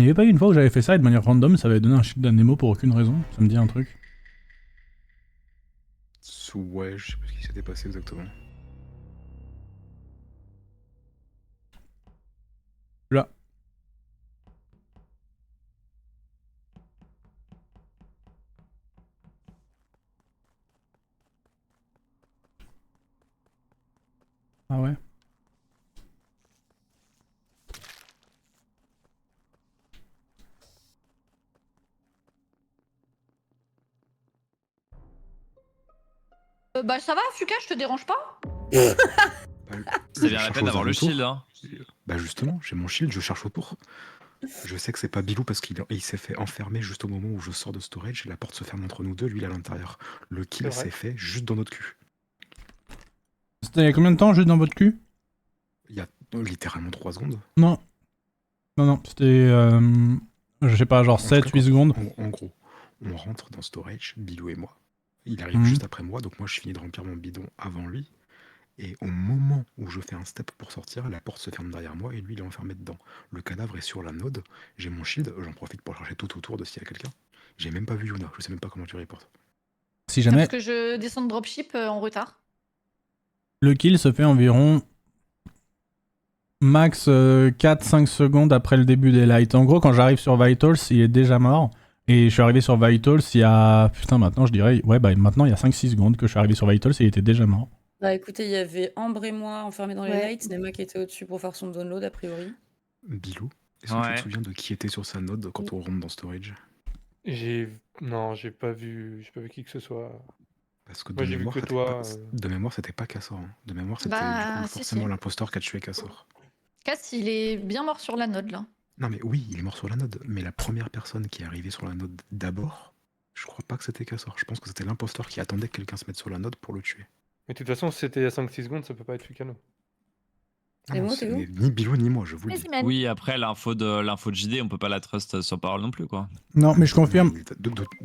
Il y avait pas eu une fois où j'avais fait ça et de manière random, ça avait donné un shield à Nemo pour aucune raison. Ça me dit un truc. Ouais, je sais pas ce qui s'était passé exactement. Là. Ah ouais. Bah ça va, Fuka, je te dérange pas? Bah, C'est je bien la cherche peine aux d'avoir le alentours. shield, hein. Bah justement, j'ai mon shield, je cherche autour. Je sais que c'est pas Bilou parce qu'il s'est fait enfermer juste au moment où je sors de storage et la porte se ferme entre nous deux, lui il est à l'intérieur. Le kill C'est vrai. s'est fait juste dans notre cul. C'était il y a combien de temps juste dans votre cul? Il y a littéralement 3 secondes. Non. Non, non, c'était. Je sais pas, genre En tout cas, 7-8 secondes. en gros, on rentre dans storage, Bilou et moi. Il arrive Mhm. juste après moi, donc moi je finis de remplir mon bidon avant lui. Et au moment où je fais un step pour sortir, la porte se ferme derrière moi et lui il est enfermé dedans. Le cadavre est sur la node, j'ai mon shield, j'en profite pour chercher tout autour de s'il y a quelqu'un. J'ai même pas vu Yuna, je sais même pas comment tu reportes. Si C'est jamais parce que je descends de dropship en retard. le kill se fait environ max 4-5 secondes après le début des lights. En gros, quand j'arrive sur Vitals, il est déjà mort. Et je suis arrivé sur Vitals il y a. Putain, maintenant je dirais. Ouais, bah maintenant il y a 5-6 secondes que je suis arrivé sur Vitals et il était déjà mort. Bah écoutez, il y avait Ambre et moi enfermés dans les Ouais. lights, Nema qui était au-dessus pour faire son download a priori. Bilou, est-ce que tu Ouais. te souviens de qui était sur sa node quand on rentre dans storage? Non, j'ai pas vu qui que ce soit. Parce que Moi, j'ai vu que toi. de mémoire c'était pas Cassor. Hein. De mémoire c'était Bah, du coup si, forcément si. l'imposteur qui a tué Cassor. Cass, il est bien mort sur la node là. Non mais oui, il est mort sur la node, mais la première personne qui est arrivée sur la node d'abord, je crois pas que c'était Cassor. Je pense que c'était l'imposteur qui attendait que quelqu'un se mette sur la node pour le tuer. Mais de toute façon, si c'était à 5-6 secondes, ça peut pas être Fukano. Ah Et non, moi, c'est t'es où? ni Bilou ni moi, je vous le dis. Oui, après, l'info de JD, on peut pas la trust sur parole non plus, quoi. Non, mais je confirme. Mais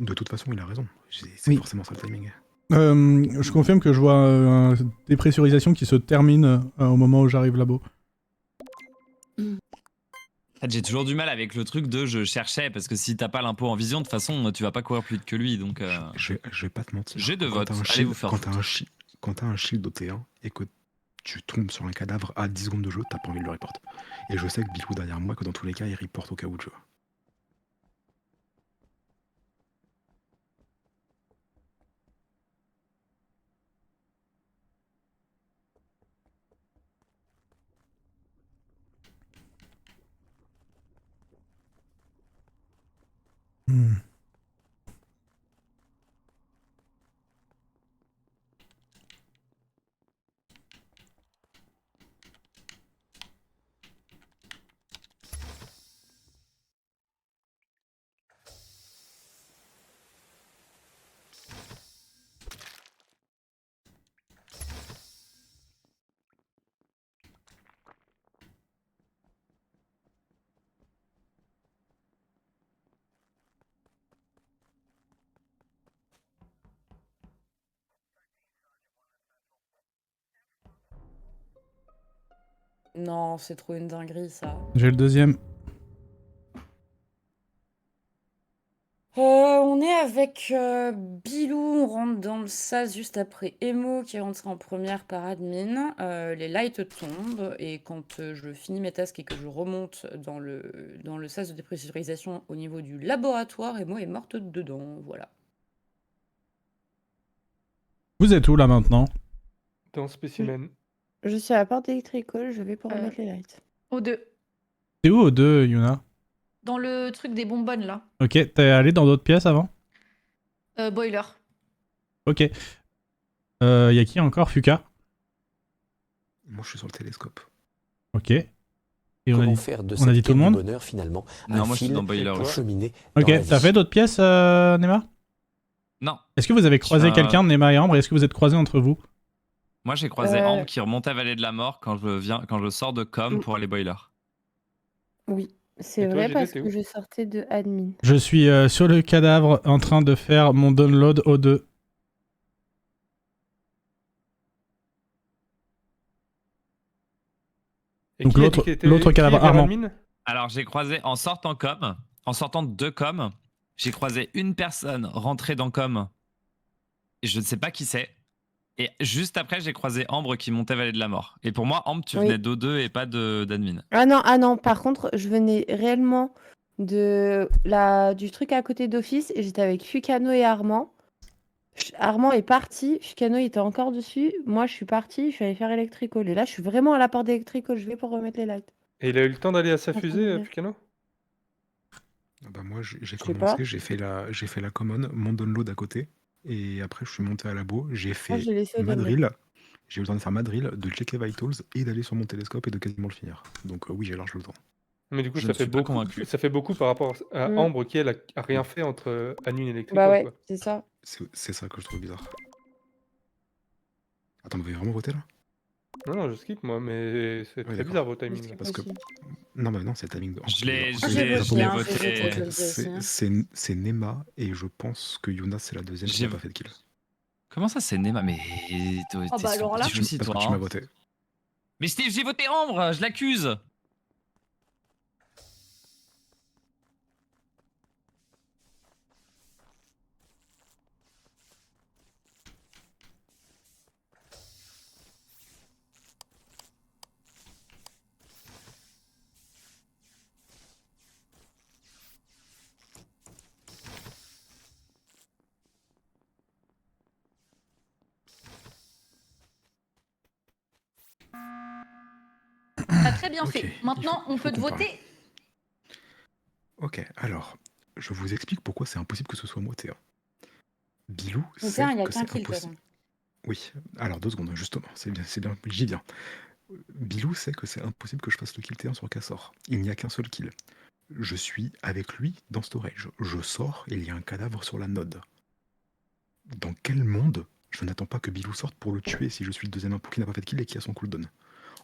de toute façon, il a raison. C'est Oui. forcément ça le timing. Je confirme que je vois une dépressurisation qui se termine au moment où j'arrive là-bas. En fait, j'ai toujours du mal avec le truc de je cherchais, parce que si t'as pas l'impôt en vision, de toute façon, tu vas pas courir plus vite que lui, donc... Je vais pas te mentir. J'ai 2 Quand votes, t'as un allez shield- vous faire quand t'as foutre. quand t'as un shield au T1 et que tu tombes sur un cadavre à 10 secondes de jeu, t'as pas envie de le report. Et je sais que Bilou derrière moi, que dans tous les cas, il reporte au cas où tu vois. Hmm. Non, c'est trop une dinguerie ça. J'ai le deuxième. On est avec Bilou, on rentre dans le sas juste après Emo qui est rentré en première par admin. Les lights tombent et quand je finis mes tasks et que je remonte dans le sas de dépressurisation au niveau du laboratoire, Emo est morte dedans, voilà. Vous êtes où là maintenant? Dans Spécimen. Je suis à la porte d'électricole, je vais pour Euh. remettre les lights. Aux deux. T'es où aux deux, Yuna? Dans le truc des bonbonnes là. Ok, t'es allé dans d'autres pièces avant? Boiler. Ok. Y'a qui encore? Fuka? Moi, je suis sur le télescope. Ok. Et Comment on a dit... faire de on a cette dit tout le quête du monde bonheur finalement Non, un moi, je suis fil dans Boiler. toi acheminé Ok, dans la t'as vie. fait d'autres pièces, Nema? Non. Est-ce que vous avez croisé Je suis un- quelqu'un, Nema et Ambre, et est-ce que vous êtes croisés entre vous? Moi, j'ai croisé Ambre qui remonte à Vallée de la Mort quand je sors de com pour aller Boiler. Oui, c'est Et toi, vrai JD, parce t'es que où? je sortais de admin. Je suis sur le cadavre en train de faire mon download O2. Et Donc qui a dit qu'il était l'autre qui est cadavre, vers Armand. admin? Alors, j'ai croisé en sortant de com, j'ai croisé une personne rentrée dans com. Et je ne sais pas qui c'est. Et juste après, j'ai croisé Ambre qui montait Vallée de la Mort. Et pour moi, Ambre, tu Oui. venais d'O2 et pas d'admin. Ah non, par contre, je venais réellement du truc à côté d'Office et j'étais avec Fukano et Armand. Armand est parti, Fukano était encore dessus. Moi, je suis partie, je suis allée faire Electrical. Et là, je suis vraiment à la porte d'Electrical, je vais pour remettre les lights. Et il a eu le temps d'aller à sa Attends, fusée, mais- Pucano? Ah bah moi, j'ai sais pas. commencé, j'ai fait la common, mon download à côté, et après je suis monté à labo, j'ai Moi, fait je l'ai laissé au ma download. drill, j'ai eu le temps de faire ma drill, de checker Vitals et d'aller sur mon télescope et de quasiment le finir. Donc oui, j'ai large le temps. Mais du coup, Je ça ne fait suis pas beaucoup. convaincu. Ça fait beaucoup par rapport à Mm. Ambre qui, elle, a rien fait entre Admin et Bah Electrical, ouais, quoi. c'est ça. C'est ça que je trouve bizarre. Attends, vous avez vraiment voté là? Non, je skip, moi, mais c'est Ouais, très d'accord. bizarre, votre Je timing, skip là. Parce que aussi. non, mais non, c'est le timing. Je l'ai Moi, j'ai les voté, impôts- hein, voté. j'ai Ok, voté aussi, hein. c'est Nema et je pense que Yuna c'est la deuxième qui J'ai- n'a pas fait de kill. Comment ça, c'est Nema? Mais t'es Ah bah alors là. petit souci, Parce toi. que tu m'as Hein. voté. Mais j'ai voté Ambre, je l'accuse. T'as très bien Ok, fait. il Maintenant, faut on peut te qu'on parle. voter. Ok, alors, je vous explique pourquoi c'est impossible que ce soit moi, Théa. Bilou Mais sait tiens, il y a que qu'un c'est kill, de toute impossible. façon. Oui, alors 2 secondes, justement, c'est bien, j'y viens. Bilou sait que c'est impossible que je fasse le kill T1 sur Cassor. Il n'y a qu'un seul kill. Je suis avec lui dans storage. Je sors et il y a un cadavre sur la node. Dans quel monde je n'attends pas que Bilou sorte pour le tuer si je suis le deuxième impôt qui n'a pas fait de kill et qui a son cooldown?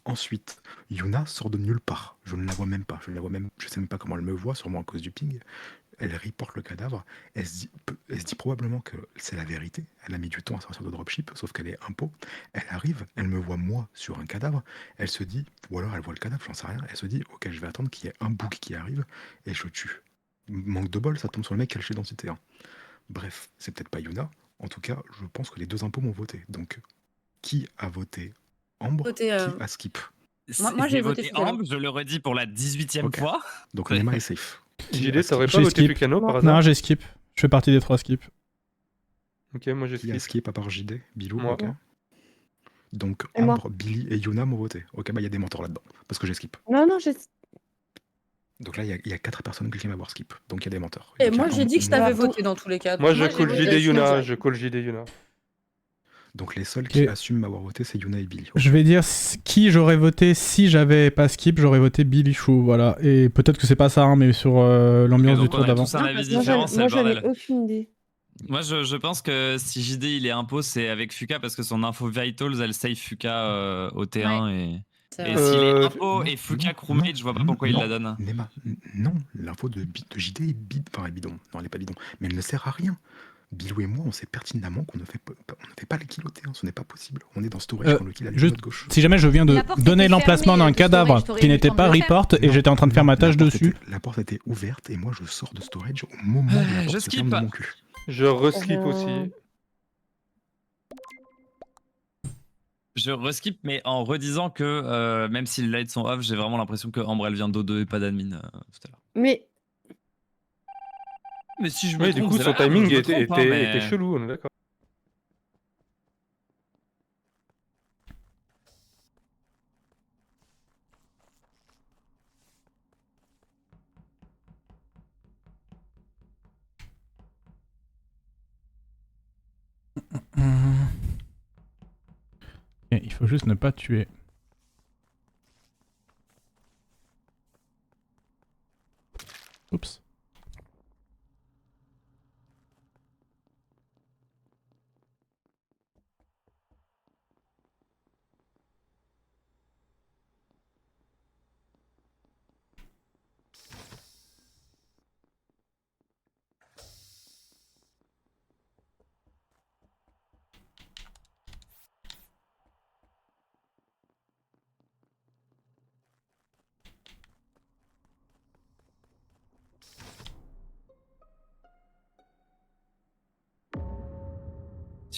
Ensuite, Yuna sort de nulle part. Je ne la vois même pas. Je sais même pas comment elle me voit, sûrement à cause du ping. Elle reporte le cadavre. Elle se dit probablement que c'est la vérité. Elle a mis du temps à sortir de dropship, sauf qu'elle est impo. Elle arrive, elle me voit moi sur un cadavre. Elle se dit, ou alors elle voit le cadavre, j'en sais rien. Elle se dit, ok, je vais attendre qu'il y ait un bouc qui arrive et je tue. Manque de bol, ça tombe sur le mec caché dans T1. Bref, c'est peut-être pas Yuna. En tout cas, je pense que les deux impôts m'ont voté. Donc, qui a voté Ambre? Voté, Qui a skip? Moi, j'ai voté Fukano. Ambre, je le redis pour la 18e Ok. fois. Donc Nema est safe. Qui a JD, t'aurais skip? pas J'ai voté skip. Pucano par Non. hasard? Non, j'ai skip. Je fais partie des 3 skips. Ok, moi j'ai Qui a skip. skip à part JD? Bilou? Moi. Ok. Donc Et moi. Ambre, Billy et Yuna m'ont voté. Ok, bah il y a des mentors là-dedans. Parce que j'ai skip. Non, j'ai... Donc là, il y a 4 personnes qui claiment avoir skip. Donc il y a des mentors. Et Donc, il y a moi, j'ai un- dit que je moi- t'avais Bah, voté dans tous les cas. Moi, je j'ai call voté JD sinon Yuna, direct. je call JD Yuna. Donc les seuls Ok. qui assument m'avoir voté, c'est Yuna et Billy. Je vais dire qui j'aurais voté si j'avais pas skip, j'aurais voté Billy Chou, voilà. Et peut-être que c'est pas ça, hein, mais sur l'ambiance Et du donc, on tour a d'avant. tous un Non, avis parce que moi, différent, c'est moi, le j'en ai bordel. aucune idée. Moi, je pense que si JD il est impo, c'est avec Fuka parce que son info Vitals, elle save Fuka au T1. C'est Et vrai. s'il est Euh, impo non, et Fuka non, crewmate, je vois pas pourquoi il non, la donne. Nema, non, l'info de JD est enfin, est bidon. Non, elle est pas bidon. Mais elle ne sert à rien. Bilou et moi, on sait pertinemment qu'on ne fait pas le kill au T1, ce n'est pas possible. On est dans storage quand le kill a lieu de Juste, notre gauche. si jamais je viens de La porte donner était l'emplacement fermée, d'un de cadavre storage, t'aurais qui eu le n'était temps de pas le faire. report et Non, j'étais en train de faire ma la tâche porte dessus. la porte était ouverte et moi je sors de storage au moment où la Je porte se ferme skip. de mon cul. Je reskip aussi. Je reskip, mais en redisant que même si les lights sont off, j'ai vraiment l'impression que Ambre elle vient d'O2 et pas d'admin tout à l'heure. Mais Mais si je me Oui, trompe, du coup, c'est son pas grave, timing je me était trompe, hein, mais- chelou, on est d'accord. Et il faut juste ne pas tuer. Oups.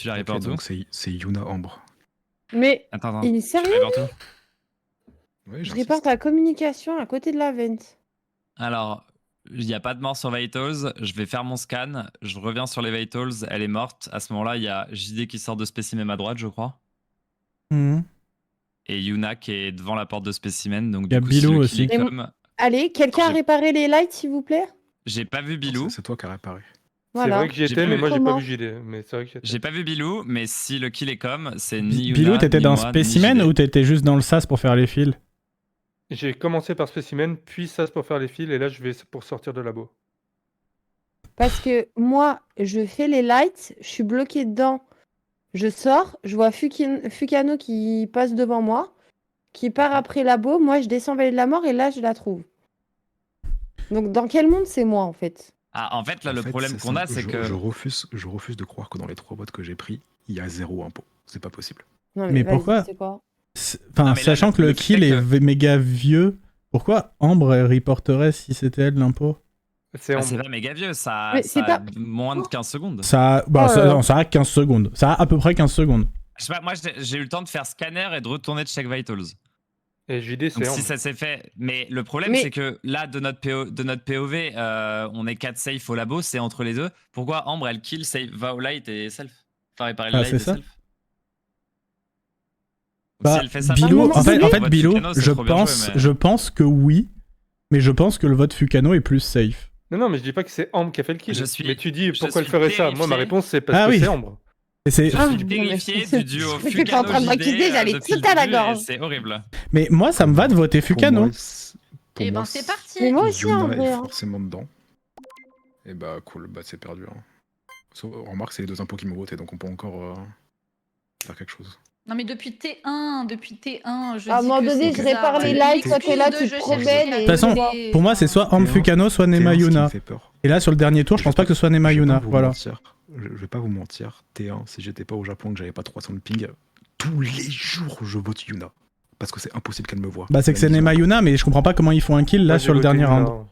suis arrivé Ok, partout. donc c'est Yuna Ambre. Mais Attends, il est je suis sérieux? arrivé partout. Oui, Je j'insiste. reporte la communication à côté de la vente. Alors, il n'y a pas de mort sur Vitals. Je vais faire mon scan. Je reviens sur les Vitals. Elle est morte. À ce moment-là, il y a JD qui sort de Spécimen à droite, je crois. Mhm. Et Yuna qui est devant la porte de Spécimen. Donc, Il y a du coup, Bilou si le aussi. kill est comme... Allez, quelqu'un a J'ai- réparé les lights, s'il vous plaît? J'ai pas vu Non, Bilou. c'est toi qui as réparé. C'est Voilà. vrai que j'y J'ai étais, pas mais vu moi j'ai comment. pas vu JD. Mais c'est vrai que j'y étais. J'ai pas vu Bilou, mais si le kill est comme, c'est ni Yuna, Bilou, t'étais ni dans moi, ni Spécimen JD. ou t'étais juste dans le sas pour faire les fils? J'ai commencé par Spécimen, puis SAS pour faire les fils, et là je vais pour sortir de labo. Parce que moi, je fais les lights, je suis bloqué dedans. Je sors, je vois Fukano qui passe devant moi, qui part après labo. Moi, je descends Vallée de la Mort et là, je la trouve. Donc, dans quel monde c'est moi, en fait? Ah, en fait, là, En le fait, problème qu'on a, simple. c'est que... Je refuse de croire que dans les 3 votes que j'ai pris, il y a 0 impôt. C'est pas possible. Non, Mais vas-y, pourquoi? c'est quoi? Enfin, Non, mais là, sachant que le le kill fait est méga vieux, pourquoi Ambre elle reporterait si c'était elle l'impôt? C'est Ah, Ambre. c'est pas méga vieux, ça, Mais ça c'est a pas- moins de 15 secondes. Ça, bah, Oh ça, là là. non, ça a 15 secondes. Ça a à peu près 15 secondes. Je sais pas, moi j'ai eu le temps de faire scanner et de retourner de check vitals. Et JD Donc c'est si Ambre. ça s'est fait, mais le problème Mais- c'est que là de notre POV, on est 4 safe au labo, c'est entre les deux. Pourquoi Ambre elle kill, save, va au light et self, enfin réparer le Ah, light c'est et ça. self. Bah, si elle fait ça, Bilou, par en fait, contre, Bilou, Fukano, c'est je trop bien joué, pense, mais- je pense que oui, mais je pense que le vote Fukano est plus safe. Non, mais je dis pas que c'est Ambre qui a fait le kill. Je suis- Mais tu dis je pourquoi elle suis ferait ça. Moi, ma terrifié. réponse c'est parce Ah que oui. c'est Ambre. Et c'est- Je Ah, suis non, terrifié mais- du duo Je suis en train de m'accuser, j'allais depuis tout à la le début, et gorge. C'est horrible. Mais moi, ça me va de voter Pour Fukano. moi, pour Et moi, ben c'est parti. Mais moi aussi, Yuna en vrai. est hein. forcément dedans. Et bah cool, bah c'est perdu. Hein. Remarque, c'est les 2 impôts qui m'ont voté, donc on peut encore faire quelque chose. Non mais depuis T1, je À un dis moment que donné, c'est je répare bizarre. les lights, L'excuse toi, t'es là, de tu je te cherche promènes les- et- De toute façon, les- pour moi, c'est soit Ambre T1, Fukano, soit Nema T1, ce qui me Yuna. fait peur. Et là, sur le dernier tour, je pense pas que ce soit Nema Je vais Yuna. pas vous Voilà. mentir, je vais pas vous mentir, T1, si j'étais pas au Japon et que j'avais pas 300 de ping, tous les jours je vote Yuna. Parce que c'est impossible qu'elle me voie. Bah, c'est que c'est Même Nema ils ont- Yuna, mais je comprends pas comment ils font un kill là Moi, sur j'ai le voté dernier Yuna. round.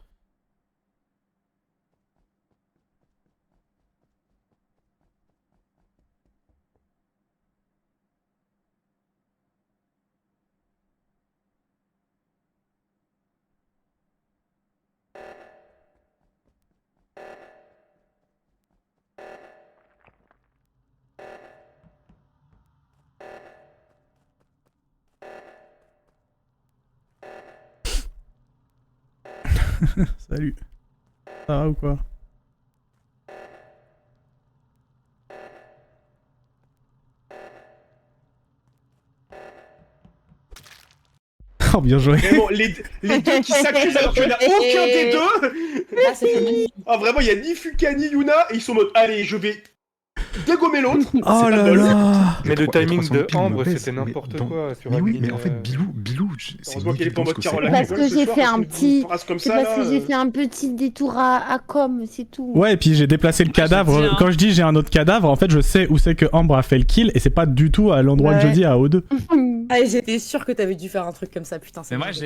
Salut. Ça va ou quoi? Oh, bien joué. Vraiment, les deux qui s'accusent alors qu'il n'y en a aucun des deux. Là, c'était magnifique. Ah, vraiment, il y a ni Fuka ni Yuna et ils sont en mode allez, je vais dégommer l'autre. Oh C'est pas là bol. là. Mais le trois- les timing 300 de ping me Ambre, baissent, c'était mais n'importe dans- quoi sur Mais oui, admin, mais en fait, Bilou, c'est Heureusement qu'il est pas en mode évident Caroline Parce Rigole que ce j'ai soir, fait parce un que petit- une phrase comme C'est ça, parce là, que j'ai fait un petit détour à com, c'est tout. Ouais, et puis j'ai déplacé le Moi, je cadavre. dis, hein. Quand je dis j'ai un autre cadavre, en fait, je sais où c'est que Ambre a fait le kill et c'est pas du tout à l'endroit que je Ouais. dis à O2. Ah, j'étais sûre que t'avais dû faire un truc comme ça, putain. c'est Mais moi dingue.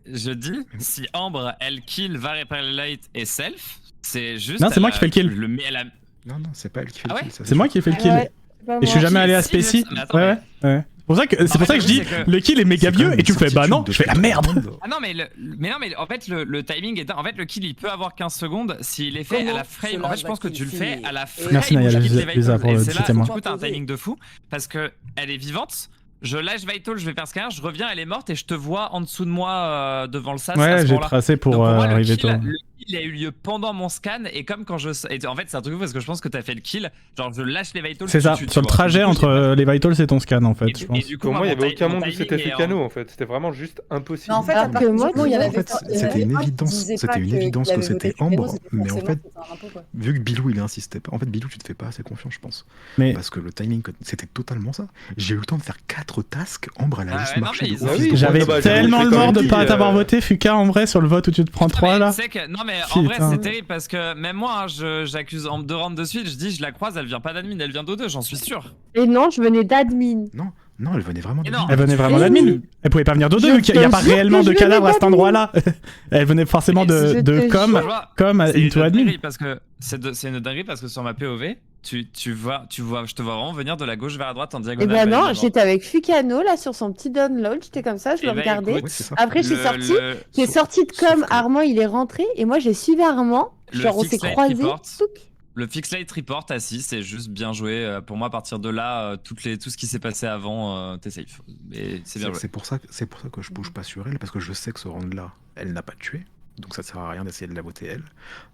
je dis, si Ambre elle kill, va réparer le light et self, c'est juste. Non, c'est elle moi a- qui fais le kill. elle a- Non, non, c'est pas elle qui fait Ah le ouais kill. ça, C'est moi sûr. qui ai fait le kill. Ouais, c'est pas Et je suis moi. jamais allé à Si, Spécy. mais attends, Ouais, ouais. C'est pour ça que En fait, je dis le truc, c'est que- le kill est méga C'est quand vieux même et tu me une fais bah non. certitude Je fais ah depuis merde. tout le monde. Ah non mais en fait le timing est en fait le kill il peut avoir 15 secondes s'il est fait Comment à la frame. cela En fait je pense que va-t-il tu le fais finir à la frame. Merci, Naya, où je quitte Lisa, les Lisa, vitals. pour Et le c'est là petit témoin. du coup t'as un timing de fou parce que elle est vivante. Je lâche Vital, je vais faire scanner, je reviens, elle est morte et je te vois en dessous de moi devant le sas. à Ouais, ce j'ai moment-là. tracé pour Donc pour moi, arriver le toi. kill a eu lieu pendant mon scan et comme quand je. Et en fait, c'est un truc fou parce que je pense que t'as fait le kill. Genre, je lâche les vitals. C'est ça, tu sur le vois. trajet Du coup, entre j'ai pas- les vitals et ton scan en fait, Et je du- pense. et du coup, Pour moi, il n'y mon avait aucun mon monde où timing c'était est Fukano en- en fait. C'était vraiment juste impossible. Mais en fait, à Alors partir que du moi, moment où il y en en avait fait, il y en c'était avait une un qui évidence- disait c'était pas une qu'il évidence que avait c'était voté Fukano, Ambre, c'était mais en forcément fait- c'était un impôt, quoi. Vu que Bilou il insistait pas, en fait Bilou tu te fais pas assez confiance je pense. Mais Parce que le timing, c'était totalement ça. J'ai eu le temps de faire 4 tasks, Ambre elle a Ah juste ouais, non, marché mais de ils- ouf. Ah oui, j'avais bah, tellement j'avais le fait mort comme de dit, pas t'avoir voté Fuka en vrai sur le vote où tu te prends 3 là. Tu sais que, non mais en vrai Putain. c'est terrible parce que même moi hein, j'accuse en 2 rounds de suite, je dis je la croise, elle vient pas d'admin, elle vient d'O2, j'en suis sûr. Et non, je venais d'admin. Non, elle venait vraiment Et de non. Elle venait vraiment Eh d'admin. oui. Elle pouvait pas venir d'O2 Je vu qu'il n'y a te pas jure réellement que de je cadavre venais à cet d'admin. endroit-là. Elle venait forcément Je de te com jure. Tu vois, comme c'est into une admin. dinguerie parce que c'est une dinguerie parce que sur ma POV, tu vois, je te vois vraiment venir de la gauche vers la droite en Et diagonale. ben vallée de non, la mort. j'étais avec Fukano là sur son petit download, j'étais comme ça, je Eh le ben, regardais. écoute, Ouais, c'est ça. Après, je suis Le- sortie, le- j'ai Sauf- sorti de sauf com, que- Armand il est rentré, et moi j'ai suivi Armand, Le genre on s'est fixed light croisés. report. touc. Le fixed light report à 6, c'est juste bien joué. Pour moi, à partir de là, tout ce qui s'est passé avant, t'es safe. Et c'est bien joué. C'est pour ça que je bouge pas sur elle, parce que je sais que ce round-là, elle n'a pas tué. Donc ça sert à rien d'essayer de la voter elle.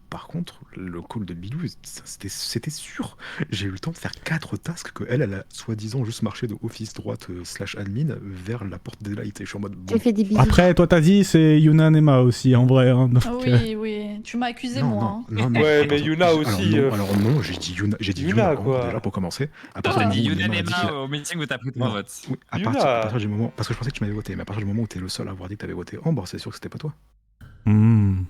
Par contre, le call de Bilou, c'était sûr. J'ai eu le temps de faire 4 tasks que elle a soi-disant juste marché de office droite / admin vers la porte des lights. Et je suis en mode. J'ai fait des bisous. Après, toi, t'as dit, c'est Yuna Nema aussi, en vrai. Hein, donc, Oui, tu m'as accusé, moi. hein. Ouais, mais Yuna Alors aussi, Alors non, j'ai dit Yuna, Yuna, quoi. déjà pour commencer. À T'as partir du dit moment où Yuna Nema a dit qu'il a- Nema au meeting où t'as pris ton Non. vote. Oui, à Yuna. partir du moment. Parce que je pensais que tu m'avais voté, mais à partir du moment où t'es le seul à avoir dit que t'avais voté Ambre, c'est sûr que c'était pas toi. hmm.